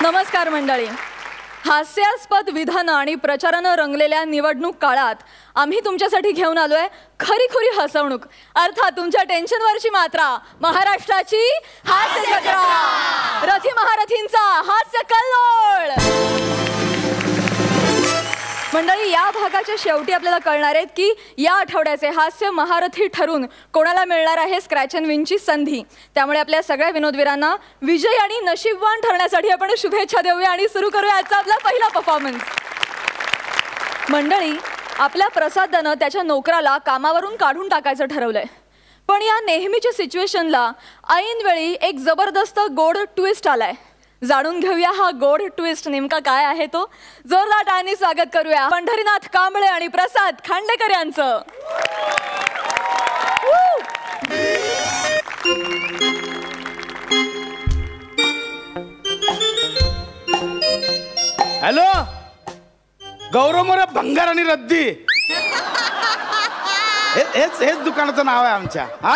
नमस्कार मंडळी. हास्यास्पद विधानं आणि प्रचारानं रंगलेल्या निवडणूक काळात आम्ही तुमच्यासाठी घेऊन आलोय खरीखुरी हसवणूक, अर्थात तुमच्या टेन्शनवरची मात्रा. महाराष्ट्राची हास्य जत्रा, रथी महारथींचा हास्य कल्लोळ. मंडळी, या भागाच्या शेवटी आपल्याला कळणार आहेत की या आठवड्याचे हास्य महारथी ठरून कोणाला मिळणार आहे स्क्रॅच अँड विनची संधी. त्यामुळे आपल्या सगळ्या विनोदवीरांना विजयी आणि नशीबवान ठरण्यासाठी आपण शुभेच्छा देऊया आणि सुरू करूया आजचा आपला पहिला परफॉर्मन्स. मंडळी, आपल्या प्रसादानं त्याच्या नोकराला कामावरून काढून टाकायचं ठरवलंय. पण या नेहमीच्या सिच्युएशनला ऐनवेळी एक जबरदस्त गोड ट्विस्ट आलाय. जाणून घेऊया हा गोड ट्विस्ट नेमका काय आहे तो. जोरदार टाळ्यांनी स्वागत करूया पंढरीनाथ कांबळे आणि प्रसाद खांडेकर यांचं. हॅलो, गौरव मोरे भंगार आणि रद्दी हेच दुकानाचं नाव आहे आमच्या. हा,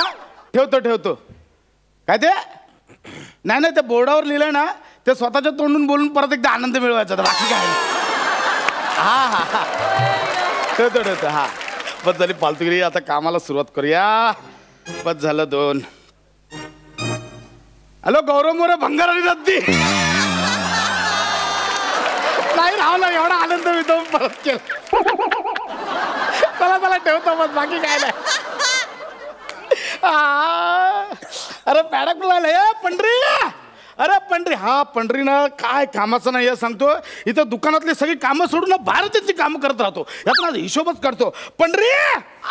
ठेवतो. काय ते नाही ते बोर्डावर लिहिलंय ना, ते स्वतःच्या तोंडून बोलून परत एकदा आनंद मिळवायचा, बाकी काय. हा ठेवतो. हा, बस झाली फालतूगिरी, आता कामाला सुरुवात करूया. बस झालं 2. हॅलो, गौरव मोरे भंगार आणि रद्दी. नाही राहला, एवढा आनंद मी तो परत केला. चला ठेवतो, बस बाकी काय नाही. अरे पॅडक बोलायला पंढरी. अरे पंढरी, हा पंढरी ना काय कामाचं नाही सांगतो. इथं दुकानातली सगळी कामं सोडून ना बाहेर त्यांची कामं करत राहतो. यात हिशोबच करतो. पंढरी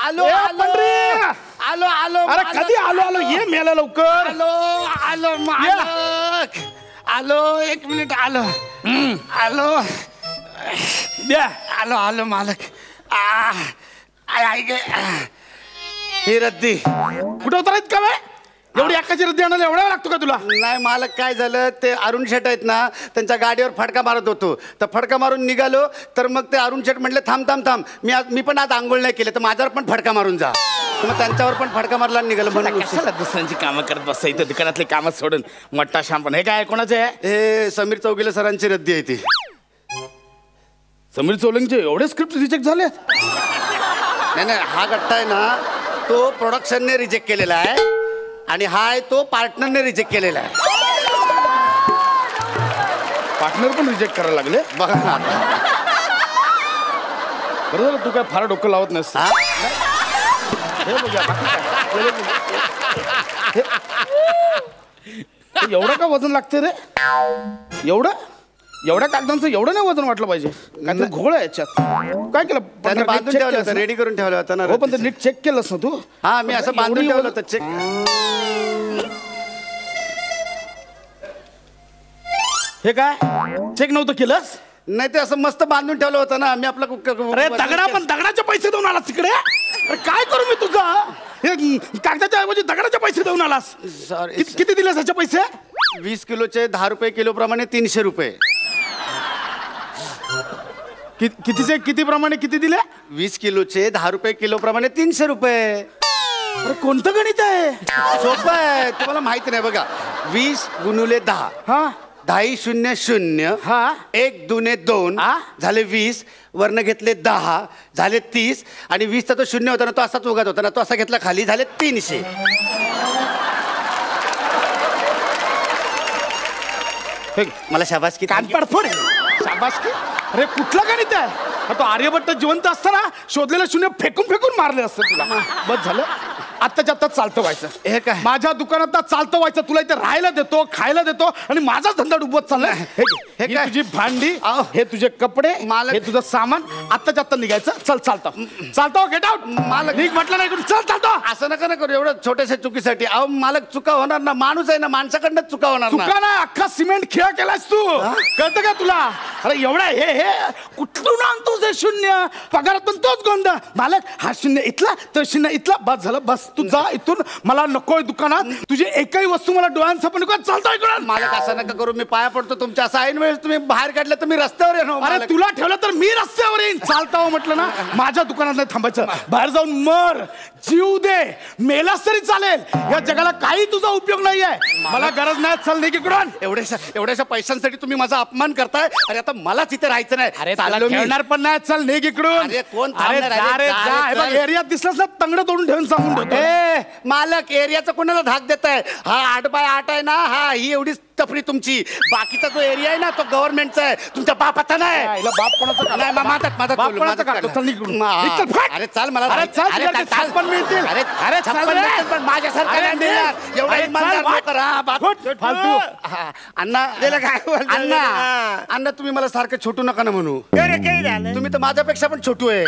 आलो. अरे कधी आलो ये मेला लवकर. आलो 1 मिनिट आलो. आलो मालक. हे रद्दी कुठं उतरायत का बाय? एवढी एकाची रद्दी आणायला एवढा लागतो का तुला? नाही मालक, काय झालं ते अरुण शेट आहेत ना, त्यांच्या गाडीवर फडका मारत होतो. तर फडका मारून निघालो, तर मग ते अरुण शेट म्हटले थांब. मी पण आज आंघोळ नाही केले, तर माझ्यावर पण फडका मारून जा. मग त्यांच्यावर पण फडका मारला निघालो. म्हणून कशाला दुसऱ्यांची कामं करत बसता इथं दुकानातली कामं सोडून. मोठा शांपण हे काय कोणाचं आहे? हे समीर चौगुले सरांची रद्दी आहे ती. समीर चौगुलेंचे एवढे स्क्रिप्ट रिजेक्ट झाले? नाही, हा गट्टा आहे ना, तो प्रोडक्शनने रिजेक्ट केलेला आहे आणि हा आहे तो पार्टनरने रिजेक्ट केलेला आहे. पार्टनर पण रिजेक्ट करायला लागले बघा ना. बरोबर, तू काय फार डोकं लावत नसतं. एवढं का वजन लागते रे? एवढ्या कागदांचं एवढं नाही वजन वाटलं पाहिजे. काय घोळ आहे याच्यात. काय केलं? त्याने बांधून ठेवलं होतं, रेडी करून ठेवलं होतं ना. हो, पण ते नीट चेक केलंस ना तू? हा, मी असं बांधून ठेवलं होतं. चेक हे काय चेक नव्हतं केलंस? नाही, ते असं मस्त बांधून ठेवलं होतं ना मी आपलं. अरे दगडाचे पैसे देऊन आलास तिकडे. अरे काय करू मी तुझं? हे कागदाच्या ऐवजी दगडाचे पैसे देऊन आलास. किती दिलेस ह्याचे पैसे? 20 किलोचे 10 रुपये किलो प्रमाणे 300 रुपये. कितीचे किती प्रमाणे किती दिले? 20 किलोचे 10 रुपये किलो प्रमाणे 300 रुपये. अरे कोणतं गणित आहे? सोपं आहे, तुम्हाला माहिती नाही. बघा, 20 गुणुले 10. हा, 10 0 0. हा, 1 दुने 2 झाले 20. वरनं घेतले 10 झाले 30. आणि 20चा तो 0 होता ना, तो असाच उगत होता ना, तो असा घेतला खाली, झाले 300. मला शाबासकी. कानपड फोड. शाबासकी? अरे कुठलं गणित आहे? तो आर्यभट्ट जिवंत असताना शोधलेलं 0 फेकून मारले असतं तुला. बस झालं, आत्ताच्या आत्ताच चालतं व्हायचं. हे काय? माझ्या दुकानात चालतं व्हायचं. तुला इथे राहायला देतो, खायला देतो आणि माझाच धंदा डुबत चाललाय. हे काय? तुझी भांडी, हे तुझे कपडे, हे तुझं सामान. आत्ताच्या आत्ता निघायचं. चालतो गेट आउट. मालक निघ म्हटलं नाही. चालतो. असं नका ना करू एवढं छोट्याशा चुकीसाठी. अहो मालक, चुका होणार ना. माणूस आहे ना, माणसाकडनं चुका होणार ना. चुका ना, अख्खा सिमेंट खेळा केलास तू. कळतं का तुला? अरे एवढा हे कुठून आणतोस हे 0? पगारात पण तोच गोंधळ. मालक, हा 0 इथला, तो 0 इथला. बस झालं, बस. तू जा इथून, मला नकोय दुकानात, तुझी एकही वस्तू मला डोळ्यांसमोर नको. चालता इकडून. मालक असं नका करू, मी पाया पडतो तुमच्या. असं ऐन वेळेस तुम्ही बाहेर काढलं तर मी रस्त्यावर येणार. अरे तुला ठेवलं तर मी रस्त्यावर येईन. चालता हो म्हटलं ना, माझ्या दुकानात नाही थांबायचं. बाहेर जाऊन मर, जीव दे, मेलास तरी चालेल. या जगाला काही तुझा उपयोग नाहीये. मला गरज नाही. चल निघ इकडून. एवढ्याशा पैशांसाठी तुम्ही माझा अपमान करताय. अरे आता मलाच इथे राहायचं नाही. अरे चाललो मी. खेळणार पण नाही. चल निघ इकडून. अरे कोण अरे थांबणार? जा रे, अरे जा. हे बघ, चल. एरियात दिसलास ना, तंगड तोडून ठेवून सांगून ठेवतो. मालक एरियाचं कोणाला धाक देत आहे? हा 8x8 आहे ना, हा ही एवढीच तफरी तुमची. बाकीचा जो एरिया आहे ना तो गव्हर्नमेंटचा आहे, तुमच्या बापाचा नाही. हिला बाप कोणाचा नाही, माझा बाप कोणाचा काढतो? चल निघ इकडून. निघ, चल, फट. अरे चाल मला. अरे चल, अरे तुला ते चाल. 56 मिळतील. अरे अरे चल छप्पन रे. मिळतील, पण माझ्यासारखा अरे नाही देणार. निघ. एवढा अरे इमानदार चल, नोकर, हा, बाप. फट, फालतू. हा, अण्णा काय बोलतो? अण्णा हा. अण्णा तुम्ही मला सारखं छोटू नका ना म्हणू. अरे काही झालं? तुम्ही तर माझ्यापेक्षा पण छोटू आहे.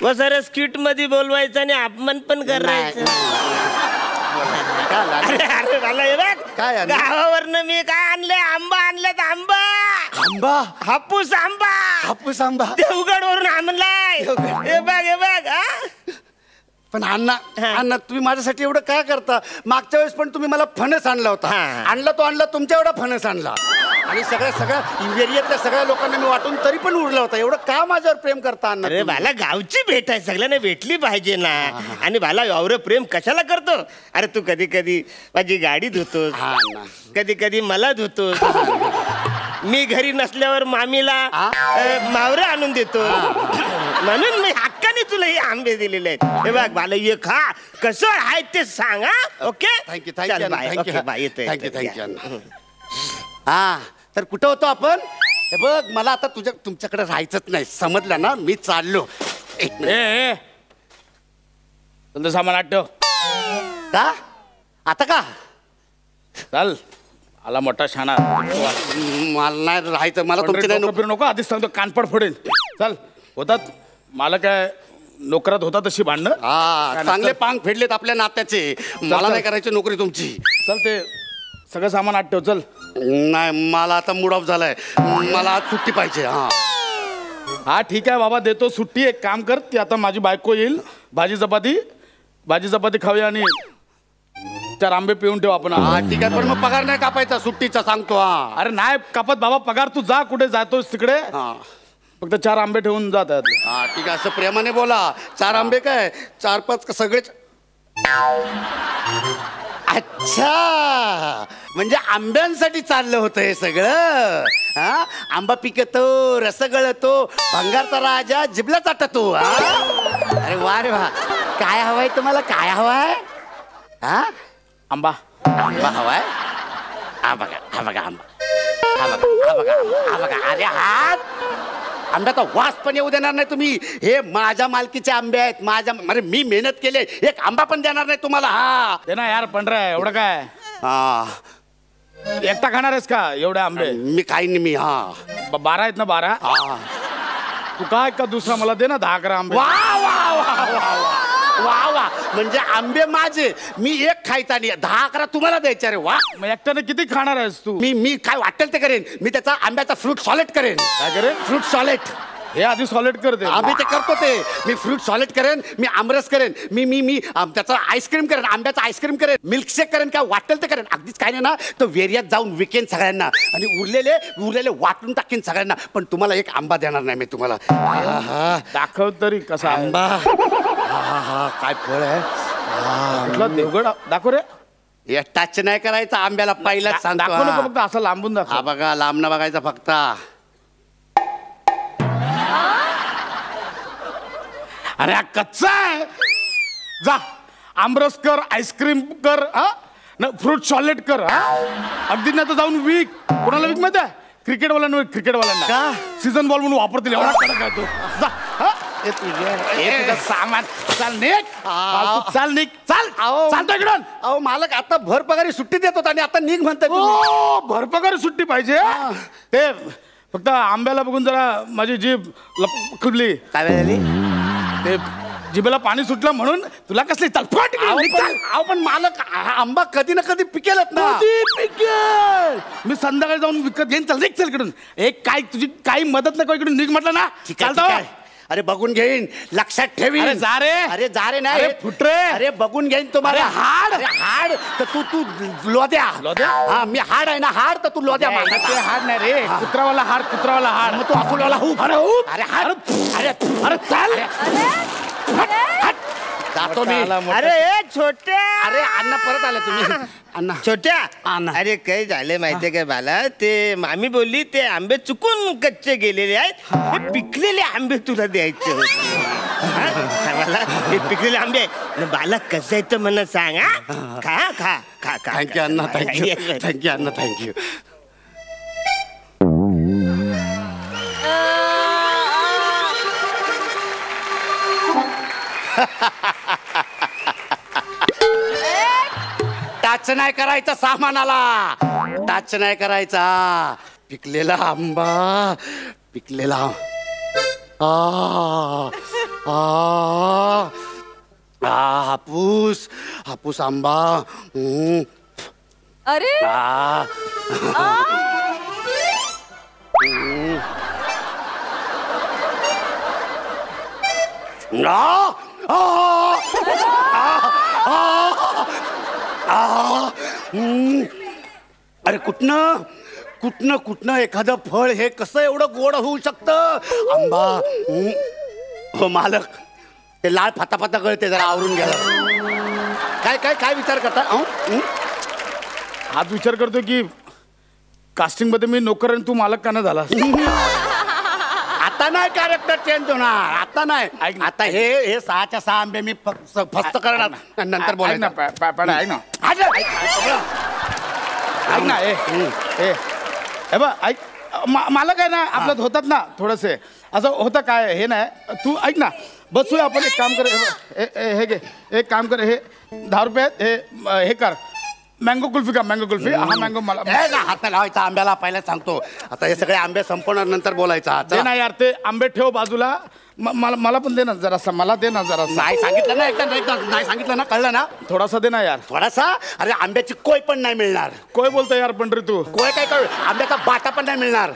व सर स्किट मध्ये बोलवायचं आणि अपमान पण करायचं. काय लागलं? अरे अरे मला हे बघ, काय आणलं? गावावरनं मी काय आणलंय? आंबा आणलेत. आंबा, आंबा, हापूस आंबा, हापूस आंबा. देवगड वरून आणलाय. देवगड. हे बघ हा. पण अण्णा अण्णा तुम्ही माझ्यासाठी एवढं काय करता? मागच्या वेळेस पण तुम्ही मला फणस आणला होता. हा. आणला तुमच्या एवढा फणस आणला. आणि सगळ्या एरियातल्या सगळ्या लोकांना मी वाटून तरी पण उरला होता. एवढं का माझ्यावर प्रेम करता अण्णा अरे तुम्ही? मला गावची भेट आहे, सगळ्यांना भेटली पाहिजे ना. आणि मला एवढं प्रेम कशाला करतो? अरे तू कधी कधी माझी गाडी धुतोस, हा ना. कधी कधी मला धुतोस. मी घरी नसल्यावर मामीला मावरं आणून देतो. म्हणून मी हक्काने तुला हे आंबे दिलेले आहेत. हे बघ मला ये खा, कसं आहे ते सांगा. ओके, थँक्यू चल, बाय. Okay, bye. येतोय, थँक्यू येतोय. अण्णा. हा तर कुठं होतो आपण? हे बघ मला आता तुमच्याकडे राहायचंच नाही, समजलं ना? मी चाललो. एक मिनिट. ए तुझं सामान आठव. का आता का? चल, आला मोठा शाणा. मला नाही राहायचं, मला तुमची नाही नोकरी नको. आधीच सांगतो कानपड फोडेन. चल, होतात मला काय नोकरात होता तशी भांडणं. हा चांगले पांग फेडलेत आपल्या नात्याचे. मला चल. नाही करायची नोकरी तुमची. चल, ते सगळं सामान आठव. चल. नाही मला आता मूड ऑफ झालाय, मला आज सुट्टी पाहिजे. हा हा ठीक आहे बाबा, देतो सुट्टी. एक काम कर, ती आता माझी बायको येईल, भाजी चपाती खाऊया आणि 4 आंबे पिऊन ठेव आपण. हा ठीक आहे, पण मग पगार नाही कापायचा सुट्टीचा, सांगतो. हा अरे नाही कापत बाबा पगार. तू जा, कुठे जातोस तिकडे. हा फक्त 4 आंबे ठेवून जातात. हा ठीक आहे, असं प्रेमाने बोला. 4 आंबे काय 4-5 सगळेच. अच्छा, म्हणजे आंब्यांसाठी चाललं होतं हे सगळं. हा आंबा पिकतो, रस गळतो, भंगारचा राजा जिबला चाटतो. अरे वा रे वा. काय हवाय तुम्हाला? काय हवाय? हा आंबा. आंबा हवाय? हा बघा आंबा. हा बघा. अरे हात आंब्याचा वास पण येऊ देणार नाही तुम्ही. हे माझ्या मालकीचे आंबे आहेत. अरे मी मेहनत केली, एक आंबा पण देणार नाही तुम्हाला. हा ते ना यार पंढरा एवढं काय हा एकटा खाणार आहेस का एवढे आंबे? मी काही नाही. मी 12 आहेत ना? 12. हा तू काय का दुसरा मला दे ना 10-11 आंबे. वा वा वा वा वा वा. म्हणजे आंबे माझे, मी एक खायचा आणि 10-11 तुम्हाला द्यायचे. अरे वा. मग एकट्याने किती खाणार आहेस तू? मी काय वाटेल ते करेन. मी त्याचा आंब्याचा फ्रूट सॉलेड करेन. काय करेन? फ्रूट सॉलेड. हे आधी सॉलिड कर दे. आम्ही ते करतो ते. मी फ्रूट सॉलेड करेन, मी आमरस करेन, मी त्याचा आईस्क्रीम करेन, आंब्याचा आईस्क्रीम करेन, मिल्कशेक करेन, काय वाटेल ते करेन. अगदीच काय नाही ना, तर वेरियात जाऊन विकेन सगळ्यांना आणि उरलेले वाटून टाकेन सगळ्यांना. पण तुम्हाला एक आंबा देणार नाही मी तुम्हाला. दाखव तरी कसा आहे. आंबा. हा काय फळ आहे? कुठला देवगड दाखव रे. हे टच नाही करायचा आंब्याला, पहिलाच सांगतो. दाखव नको, फक्त असं लांबून हा दाखव. बघा, लांब न बघायचा फक्त. अरे हा कच्चा आहे. जा आमरस कर, आईस्क्रीम कर, ना फ्रूट सॉलिड कर. अगदी नाही तर जाऊन विक. कोणाला विक माहिती आहे? क्रिकेटवाल्यांना विक. क्रिकेटवाल्यांना का? सीझन बॉल म्हणून वापरतील. एवढा कडक आहे तो. जा. हे तुझ्या हे तुझं सामान. चाल निघ. फालतू चाल निघ. चाल. चालतो इकडून. अहो मालक, आता भर पगारी सुट्टी देत होता आणि आता निघ म्हणताय तुम्ही. ओ भरपगार सुट्टी पाहिजे. ते फक्त आंब्याला बघून जरा माझी जीभ लपकली. काय झाली? ते जिभेला पाणी सुटलं म्हणून तुला कसली तलफट अहो पण मालक हा आंबा कधी ना कधी पिकेलच ना. मी संध्याकाळी जाऊन विकत घेईन. चल निघ चल इकडून. एक काय तुझी काही मदत नको इकडून निघ म्हटलं ना. चालतं. अरे बघून घेईन, लक्षात ठेवीन. अरे जा रे. अरे जा रे नाही अरे फुटरे. अरे बघून घेईन तुम्हाला. अरे हाड. अरे हाड तर तू लोद्या. हा मी हाड आहे ना हाड तर तू लोद्या मागा. ते हाड नाही रे. कुत्रावाला हाड कुत्रावाला हाड. मग तू अफुलवाला हूप. अरे हूप. अरे हाड. अरे अरे चाल. जातो मी. अरे ए छोट्या. अरे अण्णा परत आले तुम्ही. अण्णा छोट्या अण्णा. अरे काय झालंय माहितीये काय बाला, ते मामी बोलली ते आंबे चुकून कच्चे गेलेले आहेत, हे पिकलेले आंबे तुला द्यायचे होते. हा? मला हे पिकलेले आंबे आहे. बाला कसं आहे तर मला सांग. हा? खा खा खा खा. थँक्यू अण्णा थँक्यू थँक्यू अण्णा थँक्यू. टाच नाही करायचा सामानाला. टाच नाही करायचा. पिकलेला आंबा पिकलेला हापूस हापूस आंबा. अरे अरे कुठनं कुठनं कुठनं एखादं फळ हे कसं एवढं गोड होऊ शकतं. आंबा. हो मालक ते लाल फाता फाता गळते, जरा आवरून घ्या. काय काय काय विचार करता. हाच विचार करतो की कास्टिंग मध्ये मी नोकर आणि तू मालक का नाही झाला. आता नाही कॅरेक्टर चेंज होणार. आता नाही. आता हे 6च्या 6 आंबे मी फस्त करणार नंतर बोलाय ना. ऐक ना ऐक ना. ए बा ऐक. मालक आहे ना आपल्यात होतात ना थोडंसे असं होतं. काय हे नाही तू ऐक ना. बसूया आपण. एक काम कर. हे घे. एक काम कर. हे 10 रुपये हे कर. मँगो कुल्फी का. मँगो कुल्फी. हा मँगो मला हात लावायचा आंब्याला. पहिला सांगतो. आता हे सगळे आंबे संपवणार नंतर बोलायचा. दे ना यार ते आंबे ठेव बाजूला. मला पण दे ना जरासा. मला दे ना जरासा. नाही सांगितलं ना. एकदा नाही सांगितलं ना. कळलं ना. थोडासा दे ना यार. थोडासा. अरे आंब्याची कोय पण नाही मिळणार. कोय बोलतो यार पंढरी तू. कोय काय कळ. आंब्याचा बाटा पण नाही मिळणार.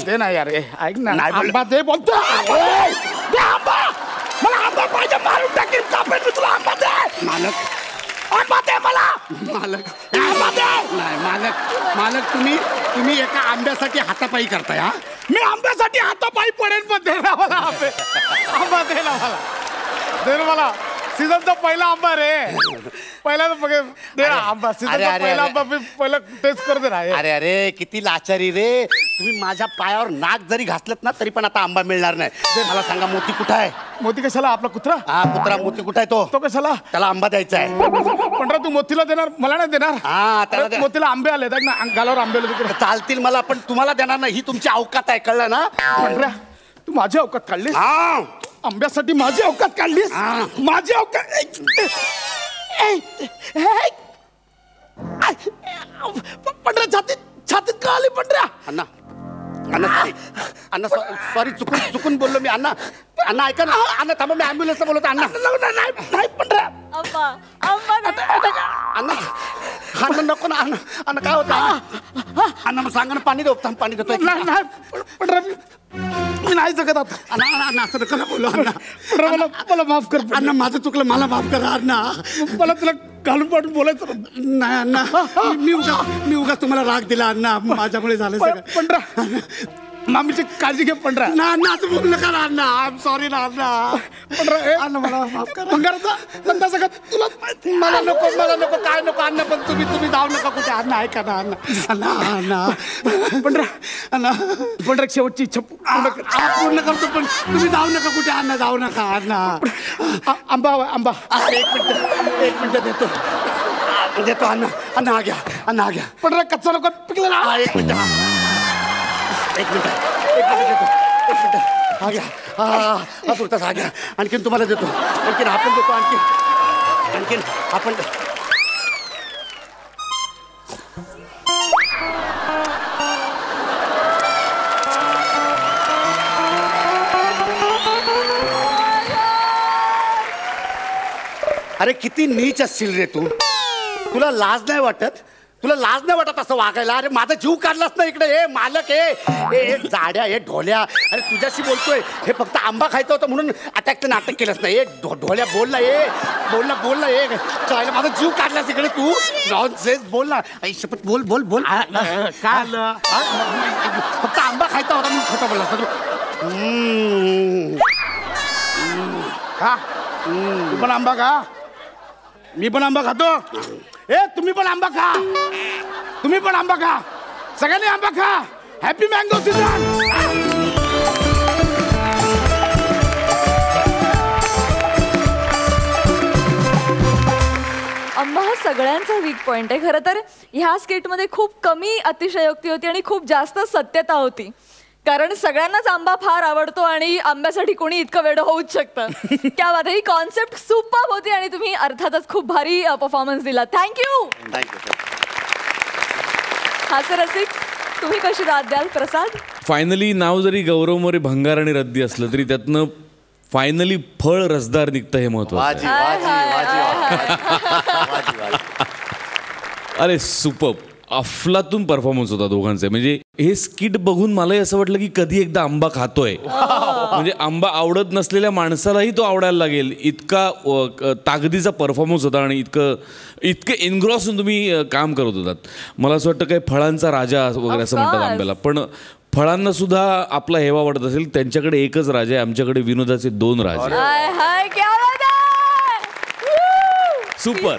दे ना यार. ऐक ना. नाही बोल- आंबा दे बोलतो. दे आंबा. मला आंबा पाहिजे. मारून टाकेल कापेल मी तुला. आंबा दे मालक. आंबा दे मला. मालक आंबा दे. नाही मालक तुम्ही एका आंब्यासाठी हातापायी करताय. हा मी आंब्यासाठी हातापायी पडेल पण दे ना मला आंबे. आंबा दे ना मला. दे ना मला. सीझनचा पहिला आंबा रे. पहिला दे ना आंबा. सीझनचा पहिला आंबा मी पहिला टेस्ट कर दे ना. अरे अरे किती लाचारी रे. तुम्ही माझ्या पायावर नाक जरी घासलत ना तरी पण आता आंबा मिळणार नाही. मला सांगा मोती कुठं आहे. मोती कशाला. आपला कुत्रा. हा कुत्रा मोती कुठं आहे. तो कशाला. त्याला आंबा द्यायचा आहे. पंढरा तू मोतीला देणार मला नाही देणार. हा त्याला अरे, मोतीला आंबे आले ना. गालावर आंबे आले तिकडे. चालतील मला पण तुम्हाला देणार नाही. ही तुमची अवकात आहे. कळलं ना. पंढरा तू माझी अवकात काढलीस. हा आंब्यासाठी माझी अवकात काढलीस. हा. माझी अवकात. पंढरा छातीत का आली पंढरा. अण्णा अण्णा सॉरी चुकून बोललो मी. अण्णा ऐका ना. अण्णा थांबा. मी ॲम्ब्युलन्सला बोलवतो. अण्णा नाही पंढरा. आंबा आंबा अण्णा अण्णा नको ना. अण्णा काय होतं. अण्णा मग सांगा ना. पाणी देऊ. पाणी देतो. नाही पंढरा मी नाही जगत आता. अण्णा असं नका ना बोलू. अण्णा मला माफ कर. अण्णा माझं चुकलं. मला माफ करा अण्णा. मला तुला घालून पाडून बोलायचं नाही अण्णा. मी उगाच तुम्हाला राग दिला अण्णा. माझ्यामुळे झालं सगळं. पंढरा मामीची काळजी घे पंढरा. ना अण्णा असं बोलू नका ना अण्णा. आय एम सॉरी ना अण्णा. पंढरा अण्णा मला माफ करा. भंगाराचा धंदा सगळं तुला मला नको काय नको अण्णा. पण तुम्ही जाऊ नका कुठे. अण्णा ऐका ना अण्णा. पंढरा अण्णा पंढरा शेवटची इच्छा पूर्ण करतो. पण तुम्ही जाऊ नका कुठे. अण्णा जाऊ नका अण्णा. आंबा हवा आंबा. एक मिनिट देतो अण्णा आ गया. पंढरा कच्चा नको पिकला ना. एक मिनिट आ गया. हा पुरताच आ गया. आणखीन तुम्हाला देतो. आणखीन आपण देतो. आणखीन आपण अरे किती नीच असशील रे तू. तुला लाज नाही वाटत? तुला लाज नाही वाटत असं वागायला? अरे माझा जीव काढलास ना इकडे. हे मालक हे जाड्या, हे ढोल्या. अरे तुझ्याशी बोलतोय. हे फक्त आंबा खायचं होतं म्हणून अटॅकचं नाटक केलंस नाही. हे ढोल्या बोल ना. बोल ना हे चालेल. माझा जीव काढलास इकडे तू. नॉनसेन्स बोल ना. आई शपथ बोल. काय आलं? फक्त आंबा खायचा होता म्हणून खोटं बोललास ना तू. हा तू पण आंबा खा. मी पण आंबा खातो. तुम्ही पण आंबा खा. तुम्ही पण आंबा खा. सगळ्यांनी आंबा खा. Happy mango season. आंबा हा सगळ्यांचा वीक पॉइंट आहे. खरं तर ह्या स्किटमध्ये खूप कमी अतिशयोक्ती होती आणि खूप जास्त सत्यता होती. कारण सगळ्यांनाच आंबा फार आवडतो आणि आंब्यासाठी कोणी इतकं वेडं होऊच शकतं. त्या बात ही कॉन्सेप्ट सुपर होती आणि तुम्ही अर्थातच खूप भारी परफॉर्मन्स दिला. थँक्यू. हास्यरसिक तुम्ही कशी दाद द्याल प्रसाद? फायनली नाव जरी गौरव मोरे भंगार आणि रद्दी असलं तरी त्यातनं फायनली फळ रसदार निघतं हे महत्वाचं. अरे सुपर अफलातून परफॉर्मन्स होता दोघांचे. म्हणजे हे स्किट बघून मलाही असं वाटलं की कधी एकदा आंबा खातोय. म्हणजे आंबा आवडत नसलेल्या माणसालाही तो आवडायला लागेल इतका ताकदीचा परफॉर्मन्स होता आणि इतके एनग्रॉस होऊन तुम्ही काम करत होतात. मला असं वाटतं काही फळांचा राजा वगैरे असं म्हणतात आंब्याला. पण फळांना सुद्धा आपला हेवा वाटत असेल. त्यांच्याकडे एकच राजा आहे, आमच्याकडे विनोदाचे 2 राजे. सुपर.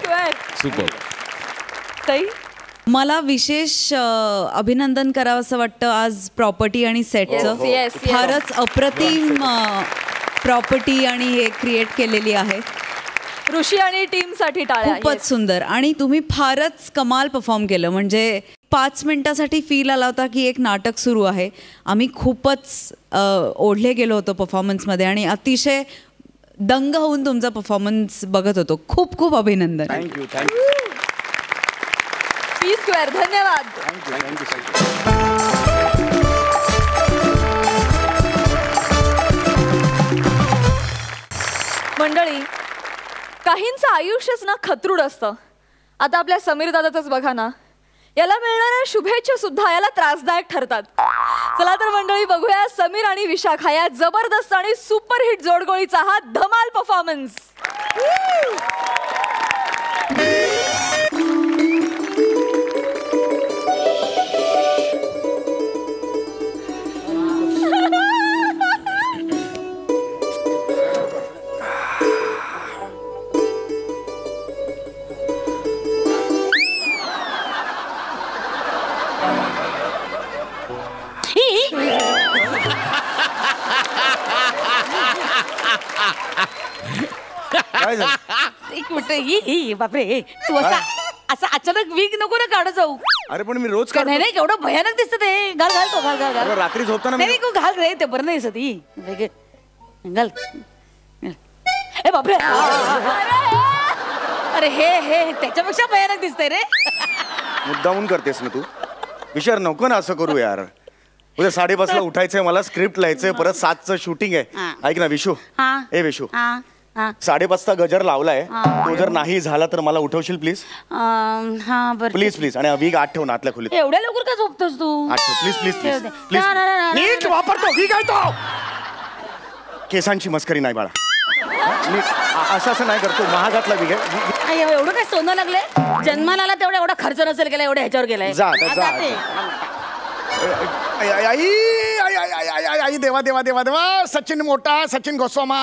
मला विशेष अभिनंदन करावं असं वाटतं आज प्रॉपर्टी आणि सेटचं. फारच अप्रतिम प्रॉपर्टी आणि हे क्रिएट केलेली आहे. ऋषी आणि टीम साठी टाळ्या. खूपच सुंदर आणि तुम्ही फारच कमाल परफॉर्म केलं. म्हणजे 5 मिनिटासाठी फील आला होता की एक नाटक सुरू आहे. आम्ही खूपच ओढले गेलो होतो परफॉर्मन्समध्ये आणि अतिशय दंग होऊन तुमचा परफॉर्मन्स बघत होतो. खूप खूप अभिनंदन. थँक्यू. पी स्क्वेअर धन्यवाद. मंडळी काहींचं आयुष्यच ना खतरूड असतं. आता आपल्या समीर दादाचंच बघा ना. याला मिळणाऱ्या शुभेच्छा सुद्धा याला त्रासदायक ठरतात. चला तर मंडळी बघूया समीर आणि विशाखा या जबरदस्त आणि सुपरहिट जोडगोळीचा हा धमाल परफॉर्मन्स. एक मिनिट. बापरे तू असा अचानक वीक नको ना काढत जाऊ. अरे पण मी रोज नाही नाही केवढं भयानक दिसतं ते. घाल तो घाल. रात्री झोपताना नाही तू घाल रे. ते बरं नाही ती घाल. ए बापरे. अरे हे त्याच्यापेक्षा भयानक दिसतंय रे. मुद्दामून करतेस ना तू. विचार नको ना असं करू यार. उद्या 5:30ला उठायचंय मला. स्क्रिप्ट लिहायचंय. परत 7चं शूटिंग आहे. ऐक ना विशू. ए विशू 5:30चा गजर लावलाय. तो जर नाही झाला तर मला उठवशील प्लीज. प्लीज. आणि वीग 8 ठेव ना आतल्या खोलीत. एवढ्या लवकर का झोपतोस तू? 8 ठेव प्लीज. नीट वापरतो वीग आहे तो. केसांची मस्करी नाही बाळा. असं नाही करतो. महागातला वीग आहे. एवढं काय सोनं लागले? जन्माला आला तेवढा एवढा खर्च नसेल केला. एवढ्या ह्याच्यावर गेलाय. जा. आई देवा देवा देवा देवा. सचिन मोठा. सचिन गोस्वामा.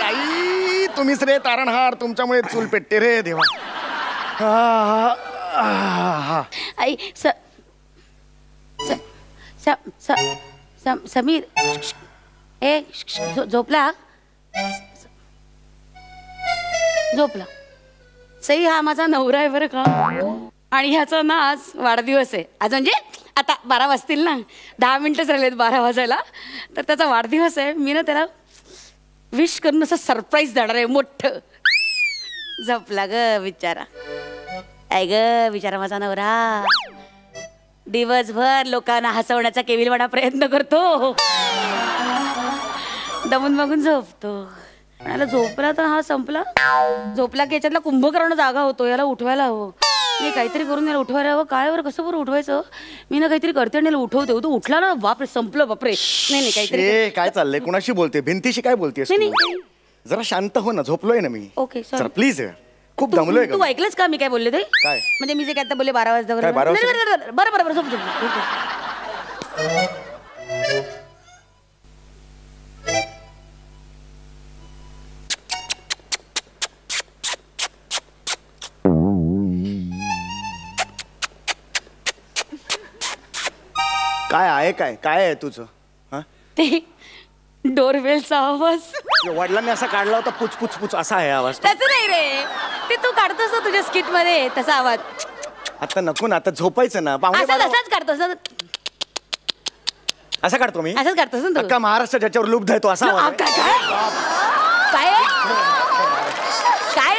आई तुम्हीच रे तारणहार. तुमच्यामुळे चूल पेटते रे देवा. आई समीर ए झोपला. सई हा माझा नवरा आहे बरं का. आणि ह्याचा ना आज वाढदिवस आहे. आज म्हणजे आता 12 वाजतील ना. 10 मिनिटच राहिलेत 12 वाजायला. तर त्याचा वाढदिवस आहे. मी ना त्याला विश करून असं सरप्राईज देणार आहे मोठं. झोपला ग बिचारा. काय ग बिचारा माझा नवरा. दिवसभर लोकांना हसवण्याचा केविलवाणा प्रयत्न करतो. दमून बघून झोपतो. याला झोपला तर हा संपला. झोपला की याच्यातला कुंभकर्ण जागा होतो, याला उठवायला हवं. मी काहीतरी करून याला उठवायला हवं. काय बरं कसं बरं उठवायचं. मी ना काहीतरी करते आणि याला उठवते. तो उठला ना बापरे संपलं बापरे. नाही काहीतरी काय चाललंय, कुणाशी बोलते, भिंतीशी काय बोलतेस? जरा शांत हो ना, झोपलोय ना मी. ओके सर प्लीज, खूप दमलोय. तू ऐकलंस का मी काय बोलले ते? काय म्हणजे मी जे काय आता बोलले 12 वाजता काय 12 बरं बरं बरं झोप. काय आहे, काय काय आहे तुझं? हा, ते डोरबेलचा आवाज वडिलांनी असा काढला होता, पुच पुच पुच असा आहे आवाज. तसं नाही रे, ते तू काढतोस ना तुझ्या स्किट मध्ये तसा आवाज. आता नको ना, आता झोपायचं ना. असाच काढतोस. असा काढतो मी, असंच काढतोस ना अख्खा महाराष्ट्र ज्याच्यावर लुब्ध आहे तो असा आवाज आहे. काय काय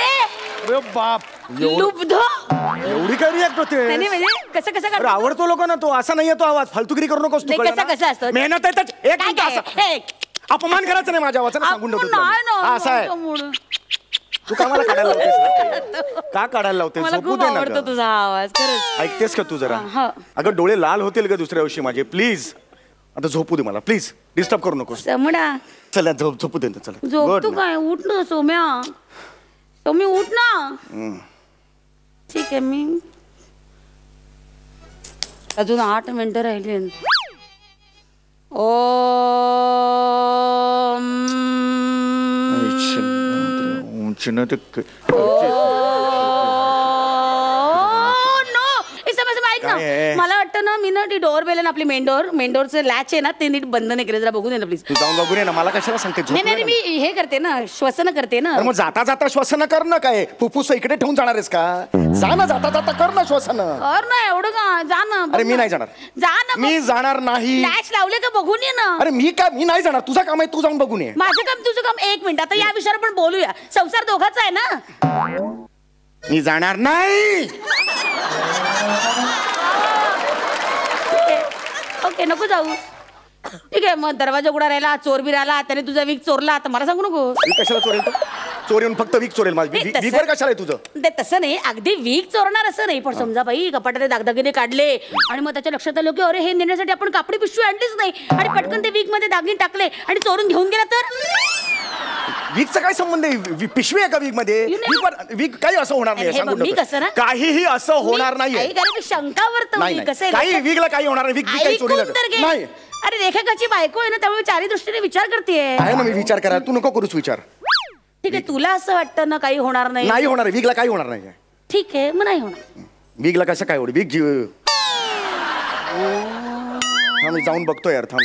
रे बाप, लुब्ध एवढी काय रिॲक्ट होते? नाही म्हणजे कसं कसं अरे आवडतो लोकांना तो, असा नाहीये तो आवाज. फालतुगिरी करू नकोस तू. नाही, कसं असतं? मेहनत आहे त्यात. एक मिनिट, असा अपमान करायचा नाही माझ्या आवाजाला, सांगून ठेवतो तुला. असं आहे. तू का मला काढायला लावतेस? का काढायला लावतेस? मला झोपू खूप दे ना आवडतो गं. तुझा आवाज खरंच. ऐकतेस का तू जरा? हा. अगं डोळे लाल होतील का दुसऱ्या दिवशी माझे? प्लीज आता झोपू दे मला, प्लीज डिस्टर्ब करू नकोस. समडा चला झोपू दे. चला झोप तू काय, उठ ना सोम्या. सोमी उठ ना. ठीक आहे, मी अजून 8 मिनिटं राहिली. ओ मला वाटतं ना मी ना ती डोअर बेल आपली मेनडोरचं लॅच आहे ना ते नीट बंद नाही केलं. जरा बघून ये ना प्लीज. तू जाऊन बघून ये ना. मला कशाला सांगते? नाही मी हे करते ना, श्वसन करते ना. मग जाता जाता श्वसन कर ना. काय फुफ्फुस इकडे ठेवून जाणार आहेस का? जा ना, जाता जाता कर ना श्वसन. कर ना, एवढं का? जा ना. अरे मी नाही जाणार. जा ना. मी जाणार नाही. लॅच लावले का बघून ये ना. अरे मी नाही जाणार. तुझं काम आहे, तू जाऊन बघून ये. माझं काम तुझं काम. 1 मिनिट, आता या विषयावर पण बोलूया. संसार दोघाचा आहे ना. मी जाणार नाही. ओके नको जाऊ. ठीक आहे, मग दरवाजा उघडा राहिला, चोर बी राहिला, त्याने तुझा वीक चोरला, तर मला सांगू नको. कशाला चोरेल? चोर येऊन फक्त वीक चोरेल. वीकवर कशाला आहे तुझं? ते तसं नाही, अगदी वीक चोरणार असं नाही. पण समजा बाई कपाटात दागदागिने काढले आणि मग त्याच्या लक्षात आलं की अरे हे नेण्यासाठी आपण कापडी पिशवी आणलीच नाही आणि पटकन ते वीक मध्ये दागिने टाकले आणि चोरून घेऊन गेला तर? वीकचा काय संबंध आहे? पिशवी आहे का वीक मध्ये? वीक काही असं होणार नाही. काहीही असं होणार नाही. शंका वर्तवली. कसं काही वीकला काही होणार नाही. वीक काही चोरीला नाही. अरे रेखाची बायको आहे ना, त्यामुळे चारी दृष्टीने विचार करते. आहे ना, मी विचार करा. तू नको करूच विचार. ठीक आहे, तुला असं वाटतं ना काही होणार नाही? नाही होणार. वीकला काही होणार नाही. ठीक आहे, मग नाही होणार. वीकला कसं काय होईल? वीक मी जाऊन बघतो यार. थांब.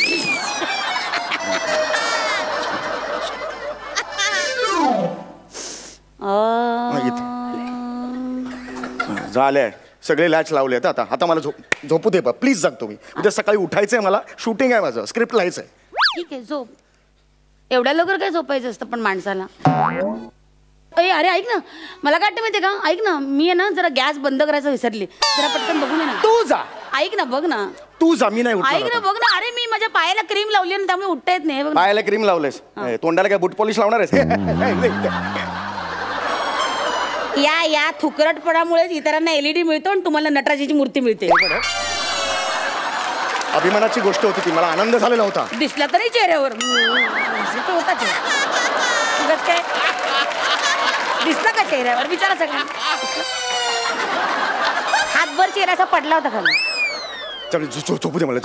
झालंय, सगळे लॅच लावले. आता मला झोपू दे. प्लीज सांगतो. मी उद्या सकाळी उठायचंय, मला शूटिंग आहे, माझं स्क्रिप्ट लिहायचंय. ठीक आहे, झोप. एवढ्या लवकर काय झोपायचं असतं पण माणसाला? अरे ऐक ना, मला काय वाटतं माहितीये का? ऐक ना, मी आहे ना जरा गॅस बंद करायचं विसरली. जरा पटकन बघून ये ना. तू जा. ऐक ना, बघ ना. तू जा. मी नाही ऐक ना, बघ ना. अरे मी माझ्या पायाला क्रीम लावली ना, त्यामुळे उठता येत नाही. पायाला क्रीम लावलेस? तोंडाला काय बूट पॉलिश लावणार आहेस? या थुकरटपणामुळे इतरांना LED मिळतो आणि तुम्हाला नटराजाची मूर्ती मिळते. अभिमानाची गोष्ट होती ती. मला आनंद झालेला होता. दिसला तरी चेहऱ्यावर होता काय दिसला का चेहऱ्यावर? विचारा सगळं. हातभर चेहरा असा पडला होता खाली. चल झोपू दे मला.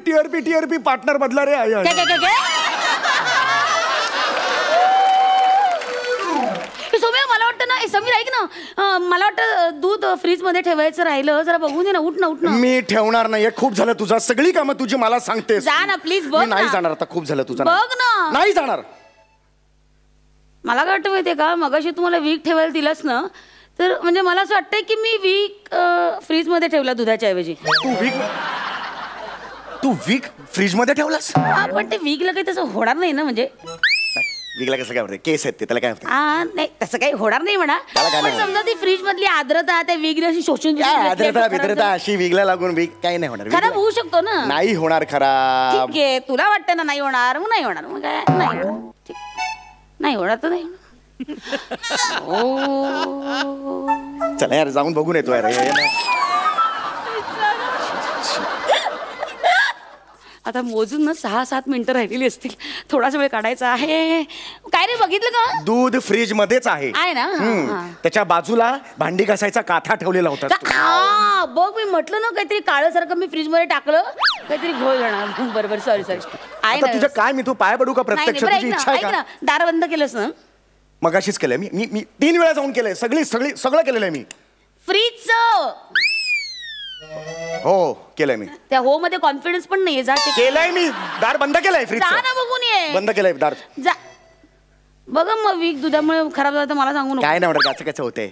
TRP पार्टनर बदला रे. सोम्या मला वाटतं ना, समीर ऐक ना, मला वाटतं दूध फ्रीज मध्ये ठेवायचं राहिलं. जरा बघून दे ना. उठ ना. मी ठेवणार नाहीये. खूप झालं तुझा. सगळी कामं तुझी मला सांगतेस. जा ना प्लीज. बघ. नाही जाणार आता. खूप झालं तुझं. बघ ना. नाही जाणार. मला काय वाटतं माहितीये का, मगाशी तुम्हाला वीक ठेवायला दिलंस ना, तर म्हणजे मला असं वाटतंय की मी वीक फ्रीज मध्ये ठेवला दुधाच्या ऐवजी. तू वीक फ्रीज मध्ये ठेवलास? पण ते वीकला काही तसं होणार नाही ना. म्हणजे विकला कसं काय होतं केस आहेत ते त्याला काय होतं हा नाही तसं काही होणार नाही म्हणा त्याला काय पण नाही समजा ती फ्रीज मधली आर्द्रता त्या विगने अशी शोषून घेतली, आर्द्रता खराब भिद्रता झाली. अशी विकला लागून काही नाही होणार खराब होऊ शकतो ना. नाही होणार खराब. ठीक आहे तुला वाटतं ना नाही होणार मग नाही होणार मग काय नाही होणार. ठीक. नाही होणार तर नाही होणार. चला यार जाऊन बघून येतो यार आता मोजून ना 6-7 मिनिटं राहिलेली असतील थोडासा वेळ काढायचा आहे. काय रे बघितलं का दूध फ्रीज मध्येच आहे ना त्याच्या बाजूला भांडी घासायचा काथा ठेवलेला होता हा बघ मी म्हटलं ना काहीतरी काळं सारखं मी फ्रीज मध्ये टाकलं काहीतरी घोळ जाणार. बरोबर सॉरी आहे आता तुझं काय मी तू पाय पडू का नाही, प्रत्यक्ष बरं, तुझी ऐक इच्छा ना, आहे ऐक का ना दार बंद केलंस ना मगाशीच केलंय मी 3 वेळा जाऊन केलंय सगळं केलेलं आहे मी फ्रीजचं हो केलंय मी त्या हो मध्ये कॉन्फिडन्स पण नाहीये जा ते केलंय मी दार बंद केलंय फ्रीज जा ना बघून ये बंद केलंय दार जा बघ मग वीक दुधामुळे खराब झालं तर मला सांगू नको. काय नाही म्हणत कसं कसं होतंय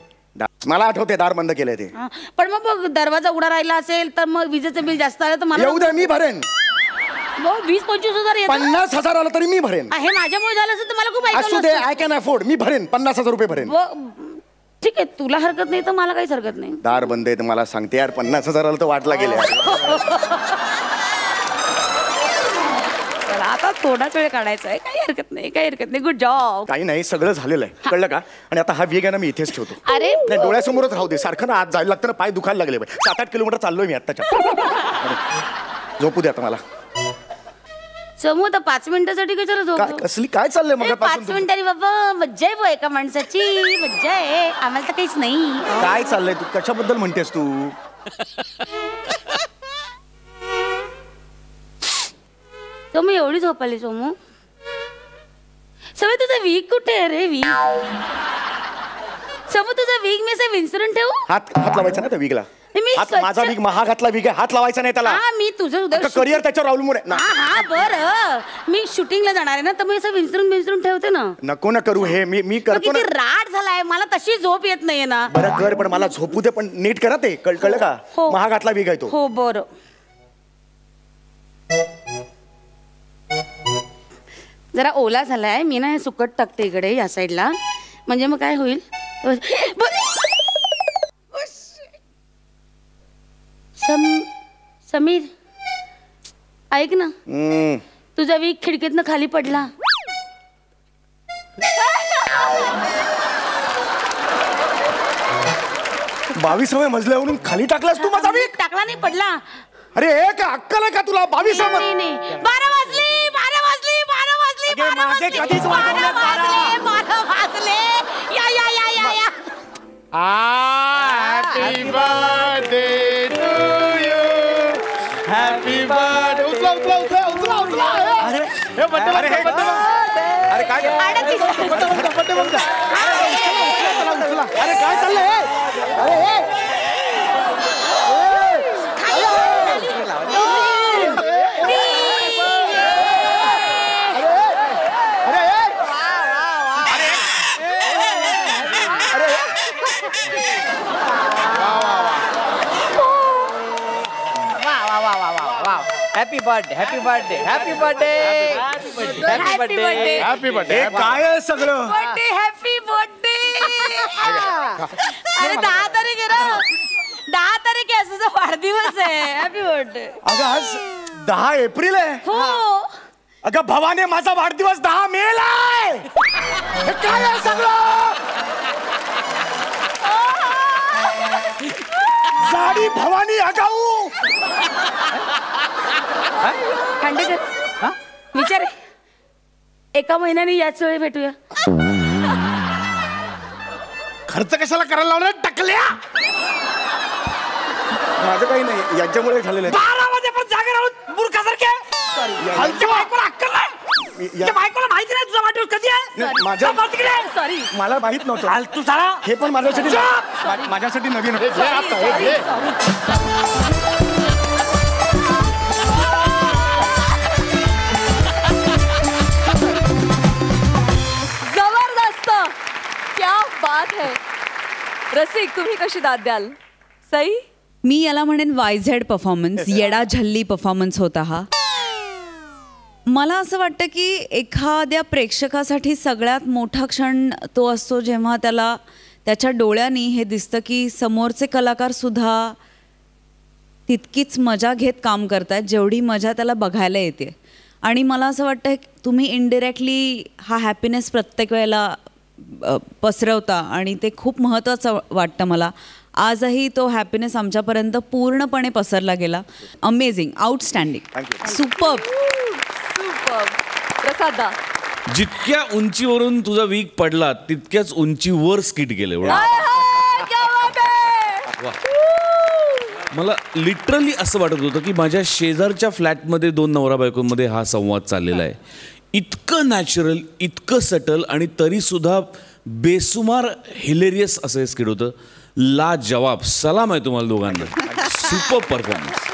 मला आठवते दार बंद केलंय ते हा, पण मग बघ दरवाजा उघडा राहिला असेल तर मग विजेचं बिल जास्त आलं तर मला येऊ दे मी भरेन 20-25 हजार येतं. 50,000 आलं तरी मी भरेन हे माझ्यामुळे झालं असेल तर मला खूप असू ऐकावं दे लागतं. आय कॅन अफोर्ड मी भरेन 50,000 रुपये भरेन ठीक आहे तुला हरकत नाही तर मला काहीच हरकत नाही. दार बंद आहे तर मला सांगते यार 50,000 आलं तर वाटला गेले चला, आता थोडाच वेळ काढायचा आहे काही हरकत नाही गुड जॉब. काही नाही सगळं झालेलं आहे कळलं का आणि आता हा वेग आहे ना मी इथेच ठेवतो अरे नाही डोळ्यासमोरच राहू दे सारखं ना आज जायला लागतं ना पाय दुखायला लागले 7-8 किलोमीटर चाललोय मी आत्ताच्या झोपू दे आता मला समू आता 5 मिनिटासाठी कशाला झोपतो? कसली काय चाललंय मग 5 मिनिटांनी बाबा मज्जा आहे बुवा, एका माणसाची मज्जा आहे आम्हाला तर काहीच नाही. काय चाललंय तू कशाबद्दल म्हणतेस तू सोमू एवढी झोपाली सोमू सवय तुझा वीक कुठे आहे रे वीक समू तुझा वीक मी असं विंचरून ठेवू हात लावायचा ना त्या विगला मी माझा विग महागातला विग आहे हात लावायचा नाही त्याला हा मी तुझं उद्या करिअर त्याच्यावर अवलंबून आहे हा बरं मी शूटिंगला जाणार आहे ना तर मी असं विंचरून ठेवते ना. नको ना करू हे मी करतो किती ना राट झालाय मला तशी झोप येत नाहीये ना. बरं कर पण मला झोपू दे पण नीट करा ते कळलं का हो. महागातला विग आहे तो हो बरं जरा ओला झालाय मी ना हे सुकट टाकते इकडे या साईडला म्हणजे मग काय होईल समीर ऐक ना तुझा वीक खिडकीतनं खाली पडला 22व्या मजल्यावरून खाली टाकलास तू माझा वीक टाकला नाही पडला. अरे एक अक्कल आहे का तुला 22व्या नाही 12 वाजले या happy birthday to you happy birthday उचला अरे हे बर्थडे अरे काय अरे काय चाललंय happy birthday happy birthday happy birthday happy birthday happy birthday काय आहे सगळं हॅपी बर्थडे अरे 10 तारीख आहे ना 10 तारीख आहे असं वाढदिवस आहे हॅपी बर्थडे. अगं आज 10 एप्रिल आहे हो अगं भवाने माझा वाढदिवस 10 मेला आहे हे काय आहे सगळं साडी भवानी आगाऊ खांडेकर विचार एका महिन्याने याच वेळी भेटूया. खर्च कशाला करायला लावला टकल्या माझं काही नाही यांच्यामुळे झालेलं आहे 12 वाजेपर्यंत जागे राहून मूर्खासारखे आमच्या बायकोला अक्कल नाही त्या बायकोला माहिती नाही तुझा वाढदिवस कधी आहे माझ्या सॉरी मला माहित नव्हतं तू सारा हे पण माझ्यासाठी नवीन जबरदस्त क्या बात है. रसिक तुम्ही कशी दाद द्याल सई? मी याला म्हणेन YZ परफॉर्मन्स येडा झल्ली परफॉर्मन्स होता हा. मला असं वाटतं की एखाद्या प्रेक्षकासाठी सगळ्यात मोठा क्षण तो असतो जेव्हा त्याला त्याच्या डोळ्यांनी हे दिसतं की समोरचे कलाकारसुद्धा तितकीच मजा घेत काम करतायत जेवढी मजा त्याला बघायला येते. आणि मला असं वाटतं तुम्ही इनडिरेक्टली हा हॅपीनेस प्रत्येक वेळेला पसरवता आणि ते खूप महत्त्वाचं वाटतं मला. आजही तो हॅपीनेस आमच्यापर्यंत पूर्णपणे पसरला गेला. Amazing, outstanding, superb. प्रसादा, जितक्या उंचीवरून तुझा वीक पडला तितक्याच उंचीवर स्किट गेले. मला लिटरली असं वाटत होतं की माझ्या शेजारच्या फ्लॅटमध्ये 2 नवरा बायकोमध्ये हा संवाद चाललेला आहे. इतकं नॅचरल, इतकं सटल आणि तरीसुद्धा बेसुमार हिलेरियस असं हे स्किट होतं. लाजवाब. सलाम आहे तुम्हाला दोघांना. Super performance.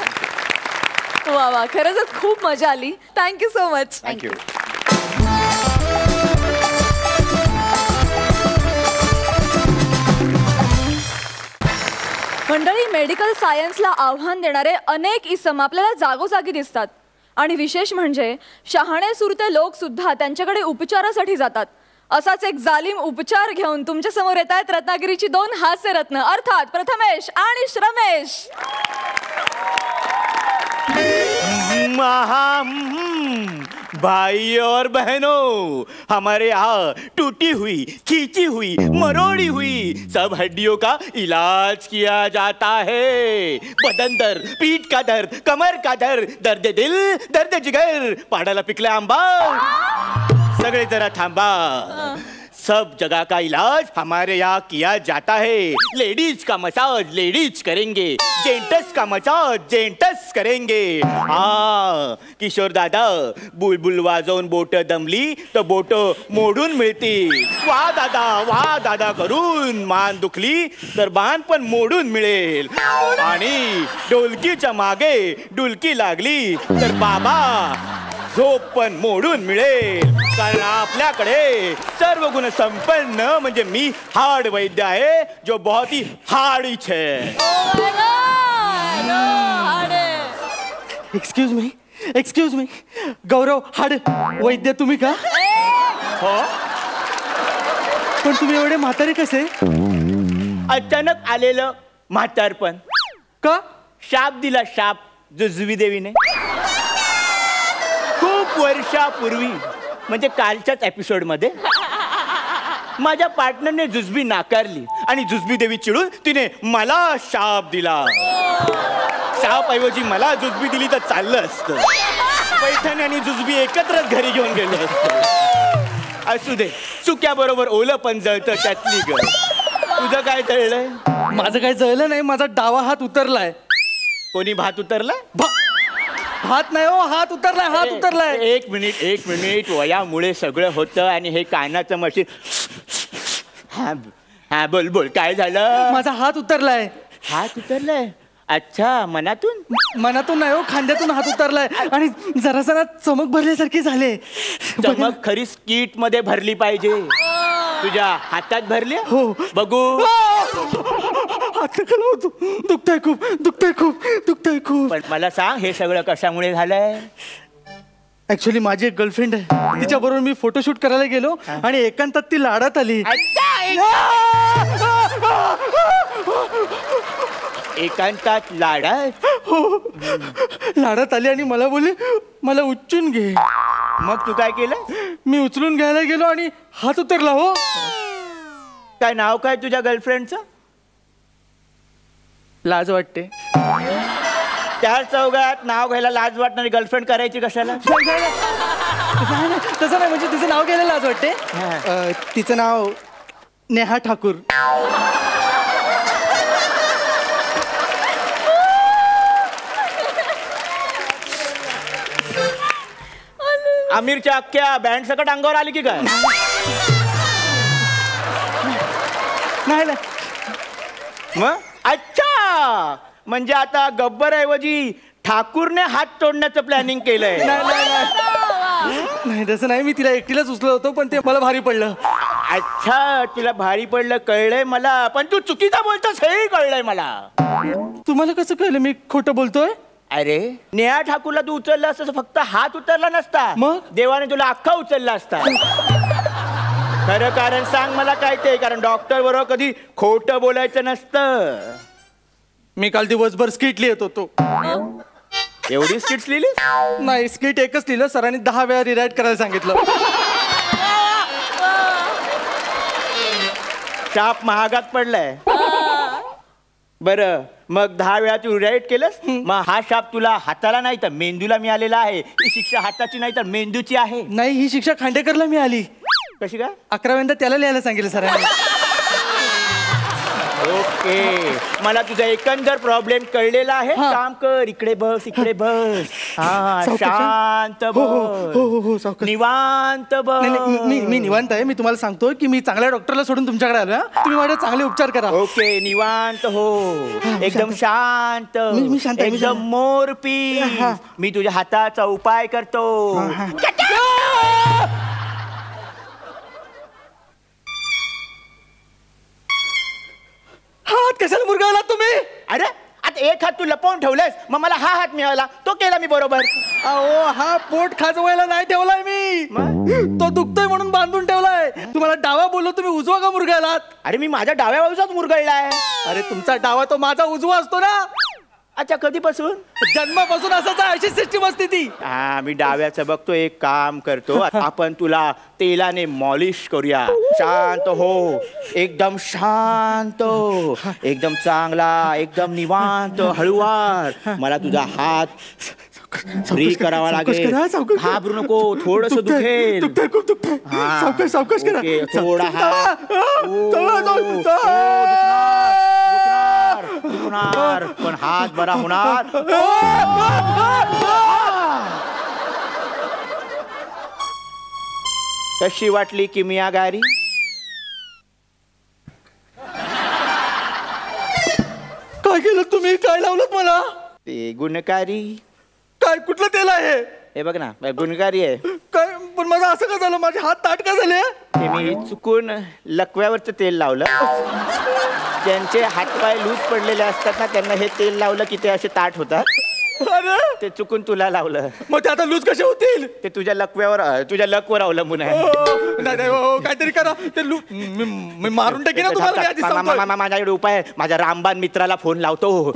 वा वा, खरंच खूप मजा आली. Thank you so much. थँक्यू. मंडळी, मेडिकल सायन्सला आव्हान देणारे अनेक इसम आपल्याला जागोजागी दिसतात. आणि विशेष म्हणजे शहाणे सुरते लोक सुद्धा त्यांच्याकडे उपचारासाठी जातात. असाच एक जालिम उपचार घेऊन तुमच्या समोर येत आहेत रत्नागिरीची 2 हास्यरत्न, अर्थात प्रथमेश आणि श्रमेश. भाई और बहनों, हमारे यहाँ टूटी हुई, खींची हुई, मरोड़ी हुई सब हड्डियों का इलाज किया जाता है. बदन दर्द, पीठ का दर्द, कमर का दर्द, दर्द दिल, दर्द जिगर, पाडाला पिकला आंबा, सगळे जरा थांबा. सब जगह का इलाज हमारे यहाँ किया जाता है. लेडीज का मसाज लेडीज करेंगे, जेंटस का मसाज जेंटस करेंगे. हाँ किशोर दादा, बुलबुल वाजवून बोट दमली तर बोट मोडून मिळतील. वा दादा करून मान दुखली तर मान पण मोडून मिळेल. आणि डोलकीच्या मागे डुलकी लागली तर बाबा झोप पण मोडून मिळेल. कारण आपल्याकडे सर्व गुण संपन्न म्हणजे मी हाड वैद्य आहे, जो बहुत ही हार्ड है. एक्सक्यूज मी गौरव, हाड वैद्य तुम्ही का? हो. पण तुम्ही एवढे म्हातारे कसे? अचानक आलेलं म्हातारपण. का? शाप दिला, शाप जुजवी देवीने खूप वर्षापूर्वी, म्हणजे कालच्याच एपिसोडमध्ये माझ्या पार्टनरने जुजबी नाकारली आणि जुजबी देवी चिडून तिने मला शाप दिला. शाप ऐवजी मला जुजबी दिली तर चाललं असतं. पैठणी आणि जुजबी एकत्रच घरी घेऊन गेले असते. असू दे, चुक्याबरोबर ओलं पण जळतं त्यातली ग. तुझं काय जळलंय? माझं काय जळलं नाही, माझा डावा हात उतरलाय. कोणी भात उतरलाय? हात नाही हो, हात उतरलाय. एक मिनिट वयामुळे सगळं होतं आणि हे कानाचं मशीन. हा बोल काय झालं? माझा हात उतरलाय. हात उतरलाय? अच्छा, मनातून नाही हो, खांद्यातून हात उतरलाय आणि जरा चमक भरल्यासारखी झाले. चमक खरी स्कीट मध्ये भरली पाहिजे. तुझ्या हातात भरली? हो. बघू. दुखतंय खूप. पण मला सांग, हे सगळं कशामुळे झालंय? ऍक्च्युली माझी एक गर्लफ्रेंड आहे, तिच्याबरोबर मी फोटोशूट करायला गेलो आणि एकांतात ती लाडात आली. एकांतात लाडात? हो, लाडात आली आणि मला बोलली मला उचलून घे. मग तू काय केलं? मी उचलून घ्यायला गेलो आणि हात उतरला. हो. काय नाव काय तुझ्या गर्लफ्रेंडचं? लाज वाटते. त्या चौघात नाव घ्यायला लाज वाटणारी गर्लफ्रेंड करायची कशाला? नाही, तसं नाही, म्हणजे तिचं नाव घ्यायला लाज वाटते. तिचं नाव नेहा ठाकूर. आमिरच्या अख्ख्या बँड सकट अंगावर आली की काय? नाही. मग अच्छा, म्हणजे आता गब्बर ऐवजी ठाकूरने हात तोडण्याचं प्लॅनिंग केलंय. नाही तसं नाही, मी तिला एकटीलाच उचलत होतो पण ते मला भारी पडलं. अच्छा, तिला भारी पडलं कळलंय मला, पण तू चुकीचा बोलतोस हेही कळलंय मला. तुम्हाला कसं कळलं मी खोटं बोलतोय? अरे नेहा ठाकूरला तू उचलला असता फक्त हात उचलला नसता, मग? देवाने तुला अख्खा उचलला असता. खरं कारण सांग मला काय ते, कारण डॉक्टर बरोबर कधी खोटं बोलायचं नसतं. मी काल दिवसभर स्किट लिहित होतो. एवढी स्किट्स लिहिली? नाही, स्किट एकच लिहिलं, सरांनी 10 वेळा रिराईट करायला सांगितलं. शाप महागात पडलाय. बरं मग 10 वेळा तू राईट केलंस, मग हा शाप तुला हाताला नाही तर मेंदूला मिळालेला आहे. ही शिक्षा हाताची नाही तर मेंदूची आहे. नाही, ही शिक्षा खांडेकरला मिळाली. कशी काय? 11व्यांदा त्याला लिहायला सांगितलं सरांनी. ओके, मला तुझा एकंदर प्रॉब्लेम कळलेला आहे. काम कर, इकडे बस, इकडे बस. हा, शांत बस, निवांत बस. मी निवांत आहे. मी तुम्हाला सांगतो की मी चांगल्या डॉक्टरला सोडून तुमच्याकडे आलो. तुम्ही माझे चांगले उपचार करा. ओके, निवांत हो, एकदम शांत, मी शांत आहे, एकदम मोरपी. मी तुझ्या हाताचा उपाय करतो. हात कशाला मुरगावला तुम्ही? अरे आता एक हात तू लपवून ठेवलेस, मग मला हा हात मिळाला, तो केला मी बरोबर. अहो, हा पोट खाजवायला नाही ठेवलाय मी, तो दुखतोय म्हणून बांधून ठेवलाय. तुम्हाला डावा बोललो, तुम्ही उजवा का मुरगाळलात? अरे मी माझ्या डाव्या बाजूचाच मुरगळलाय. अरे तुमचा डावा तो माझा उजवा असतो ना. अच्छा, कधीपासून? जन्मापासून असंच आहे, अशी सिस्टीम असते ती. हा, मी डाव्याचं बघतो. एक काम करतो, आपण तुला तेलाने मॉलिश करूया. शांत हो, एकदम शांत, एकदम चांगला, एकदम निवांत, हळूवार. मला तुझा हात फ्री करावा लागेल. घाबरू नको, थोडस दुखेल. सावकाश करा. थोडा हात दुखणार, पण हात बरा होणार. कशी वाटली किमियागारी? काय केलं तुम्ही? काय लावलं मला? ते गुणकारी. काय, कुठलं तेल आहे हे? बघ ना, गुणकारी आहे. काय, पण माझं असं का झालं? माझे हात ताट का झाले? ते मी चुकून लकव्यावरचं तेल लावलं. ज्यांचे हातपाय लूज पडलेले असतात ना, त्यांना हे तेल लावलं की ते असे ताट होतात. अरे ते चुकून तुला लावलं. मग ते आता लूज कसे होतील? ते तुझ्या लकवर अवलंबून आहे. नाही, काहीतरी करा. ते मी मारून टाकेन ना तुम्हाला. माझ्याकडे उपाय आहे. माझ्या रामबान मित्राला फोन लावतो.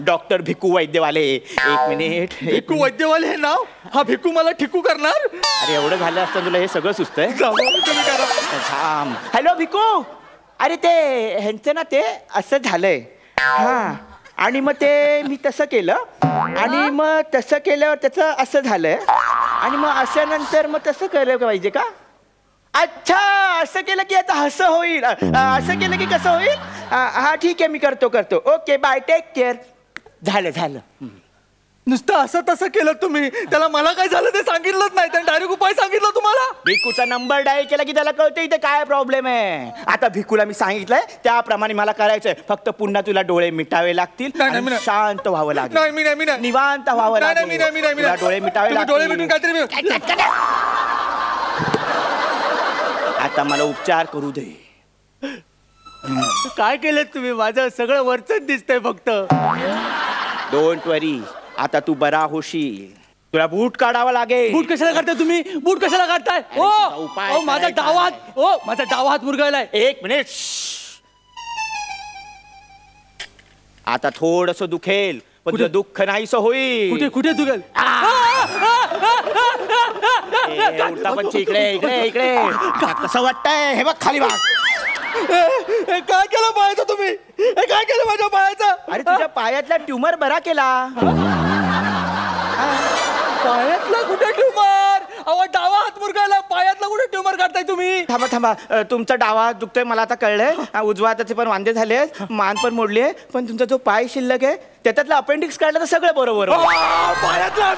डॉक्टर भिकू वैद्यवाले. 1 मिनिट. भिकू वैद्यवाले हे नाव? हा भिकू मला ठिकू करणार? अरे एवढं झालं असतं तुला हे सगळं सुचतंय? हॅलो भिकू, अरे ते ह्यांचं ना ते असं झालंय. हा, आणि मग ते मी तसं केलं, आणि मग तसं केल्यावर त्याचं असं झालंय, आणि मग अशानंतर मग तसं केलं पाहिजे का? अच्छा, असं केलं की आता असं होईल. असं केलं की कसं होईल? हा ठीक आहे, मी करतो. Okay bye, take care. झालं. नुसतं असं तसं केलं तुम्ही. त्याला मला काय झालं ते सांगितलंच नाही, त्याने डायरेक्ट उपाय सांगितलं तुम्हाला. भिकूचा नंबर डायल केला की त्याला कळतं इथे काय प्रॉब्लेम आहे. आता भिकूला मी सांगितलंय त्याप्रमाणे मला करायचंय. फक्त पुन्हा तुला डोळे मिटावे लागतील, आणि शांत व्हावं लागेल. नाही, निवांत व्हावं लागेल. तुला डोळे मिटावे लागतील. आता मला उपचार करू दे. काय केलं तुम्ही? माझं सगळं वरचंच दिसतंय फक्त. डोंट वरी, आता तू बरा होशील. तुला बूट काढावा लागेल. बूट कशाला काढताय तुम्ही? बूट कशाला काढताय? ओ माझा डावा हात, माझा डावा हात मुरगाळलाय. 1 मिनिट. आता थोडस दुखेल, पण तुझं दुःख नाहीस होईल. कुठे दुखेल? उलटापंची इकडे. कसं वाटतंय? हे बघ खाली बघ. काय केलं पायाचं तुम्ही? काय केलं माझ्या पायाचं? अरे तुझ्या पायातला ट्यूमर बरा केला. पायातला कुठे ट्यूमर? अहो, डावा हात मुरगाळला, पायातला कुठे ट्यूमर काढताय तुम्ही? थांबा. तुमचा डावा हात दुखतोय मला आता कळलंय. उजवा हाताचे पण वांदे झाले, मान पण मोडली आहे, पण तुमचा जो पाय शिल्लक आहे त्याच्यातला अपेंडिक्स काढला तर सगळं बरोबर. पायातला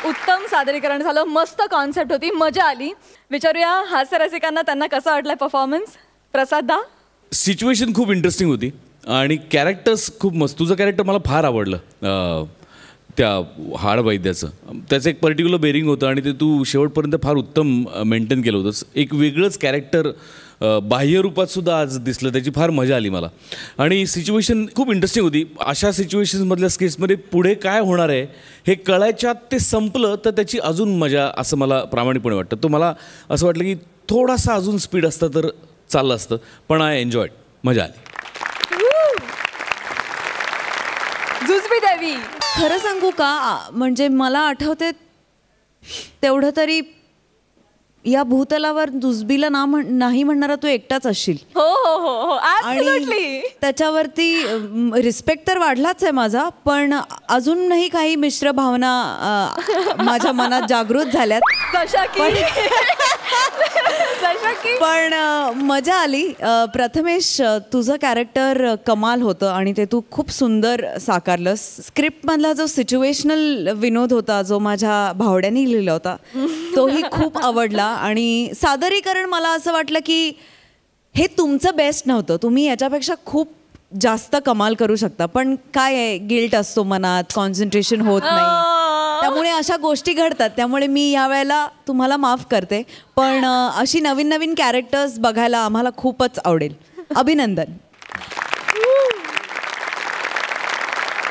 उत्तम सादरीकरण झालं. मस्त कॉन्सेप्ट होती, मजा आली. विचारूया हास्यरसिकांना त्यांना कसा वाटलाय परफॉर्मन्स. प्रसाद दा? सिच्युएशन खूप इंटरेस्टिंग होती आणि कॅरेक्टर्स खूप मस्त. तुझं कॅरेक्टर मला फार आवडलं. त्या हाड वैद्याचं. त्याचं एक पर्टिक्युलर बेरिंग होतं आणि ते तू शेवटपर्यंत फार उत्तम मेंटेन केलं होतंस. एक वेगळंच कॅरेक्टर बाह्य रूपात सुद्धा आज दिसलं, त्याची फार मजा आली मला. आणि सिच्युएशन खूप इंटरेस्टिंग होती. अशा सिच्युएशन्समधल्या स्किट्समध्ये पुढे काय होणार आहे हे कळायच्यात ते संपलं तर त्याची अजून मजा, असं मला प्रामाणिकपणे वाटतं. तो मला असं वाटलं की थोडासा अजून स्पीड असतं तर चाललं असतं, पण आय एन्जॉयड, मजा आली. जुजबी देवी, खरं सांगू का, म्हणजे मला आठवते तेवढं तरी या भूतलावर जुजबीला नाही म्हणणारा तू एकटाच असशील. हो हो हो हो, आणि त्याच्यावरती रिस्पेक्ट तर वाढलाच आहे माझा, पण अजूनही काही मिश्र भावना माझ्या मनात जागृत झाल्यात. पण मजा आली. प्रथमेश, तुझं कॅरेक्टर कमाल होतं आणि ते तू खूप सुंदर साकारलंस. स्क्रिप्टमधला जो सिच्युएशनल विनोद होता जो माझ्या भावड्याने लिहिला होता तोही खूप आवडला. आणि सादरीकरण मला असं वाटलं की हे तुमचं बेस्ट नव्हतं, तुम्ही याच्यापेक्षा खूप जास्त कमाल करू शकता. पण काय आहे, गिल्ट असतो मनात, कॉन्सन्ट्रेशन होत नाही, त्यामुळे अशा गोष्टी घडतात. त्यामुळे मी यावेळेला तुम्हाला माफ करते, पण अशी नवीन नवीन कॅरेक्टर्स बघायला आम्हाला खूपच आवडेल. अभिनंदन.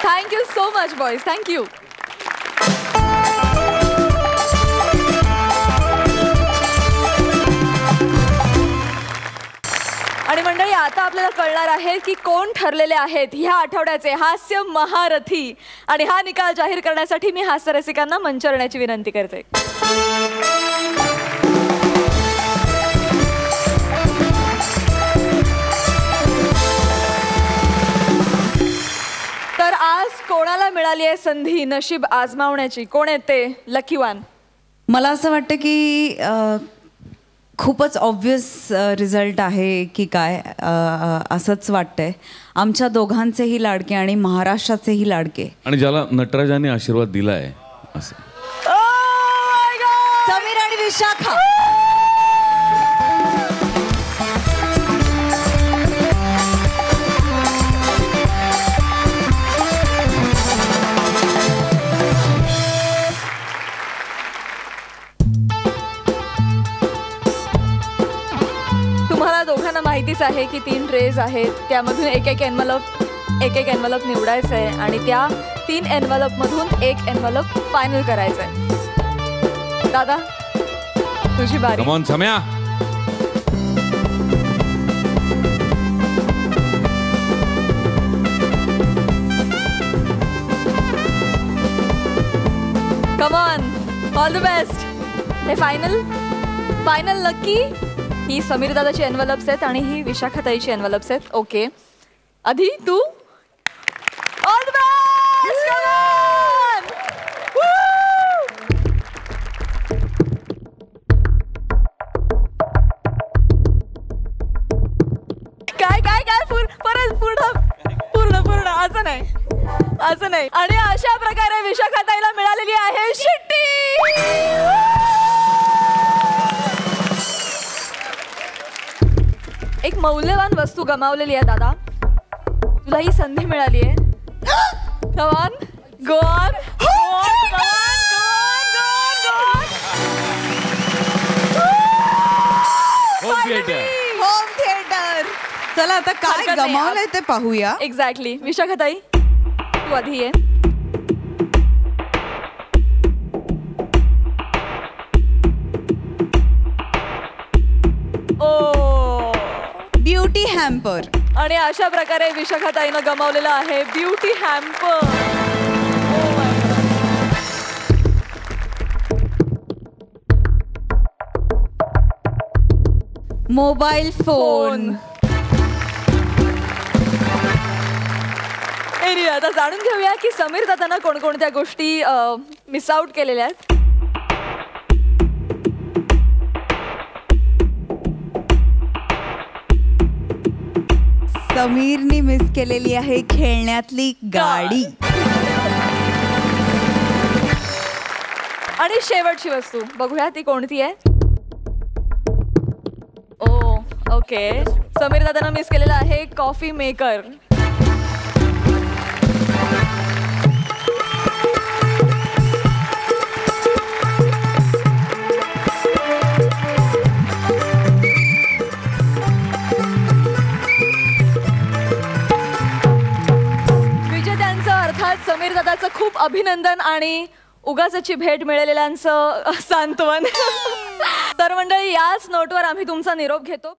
Thank you so much boys, thank you. आणि मंडळी, आता आपल्याला कळणार आहे की कोण ठरलेले आहेत ह्या आठवड्याचे हास्य महारथी. आणि हा निकाल जाहीर करण्यासाठी मी हास्य रसिकांना मंचावर येण्याची विनंती करते. तर आज कोणाला मिळाली आहे संधी नशीब आजमावण्याची? कोण आहे ते लकी वन? मला असं वाटतं की खूपच ऑब्वियस रिझल्ट आहे की काय, असंच वाटतंय. आमच्या दोघांचेही लाडके आणि महाराष्ट्राचेही लाडके, आणि ज्याला नटराजाने आशीर्वाद दिला आहे असं, समीर आणि विशाखा. दोघांना माहितीच आहे की 3 ट्रेज आहेत, त्यामधून एक एक एनवलप निवडायचं आहे आणि त्या 3 एनवलप मधून एक एनवलप फायनल करायचं आहे. दादा, तुझी बारी. Come on Samya. Come on, all the best. हे फायनल लकी. ही समीर दादाची एनवलप्स आहेत आणि ही विशाखाताईची एनवलप्स आहेत. ओके, आधी तू. All the best. काय काय काय परत पूर्ण असं नाही. आणि अशा प्रकारे विशाखाताईला मिळालेली आहे शिट्टी. एक मौल्यवान वस्तू गमावलेली आहे दादा, तुला ही संधी मिळाली आहे. Come on, go on, go on. Home theatre. चला आता काय गमावलंय ते पाहूया. एक्झॅक्टली. विशाखाताई, तू आधी ये. Beauty hamper. आणि अशा प्रकारे विशाखाताईनं गमावलेलं आहे ब्युटी हॅम्पर. Mobile phone. आता जाणून घेऊया की समीर दादांना कोणकोणत्या गोष्टी मिस आउट केलेल्या आहेत. समीरनी मिस केलेली आहे खेळण्यातली गाडी. आणि शेवटची वस्तू बघूया ती कोणती आहे. ओके, समीर दादांना मिस केलेला आहे कॉफी मेकर. अभिनंदन आणि उगाचची भेट मिळालेल्यांचं सांत्वन. तर मंडळी, याच नोटवर आम्ही तुमचा निरोप घेतो.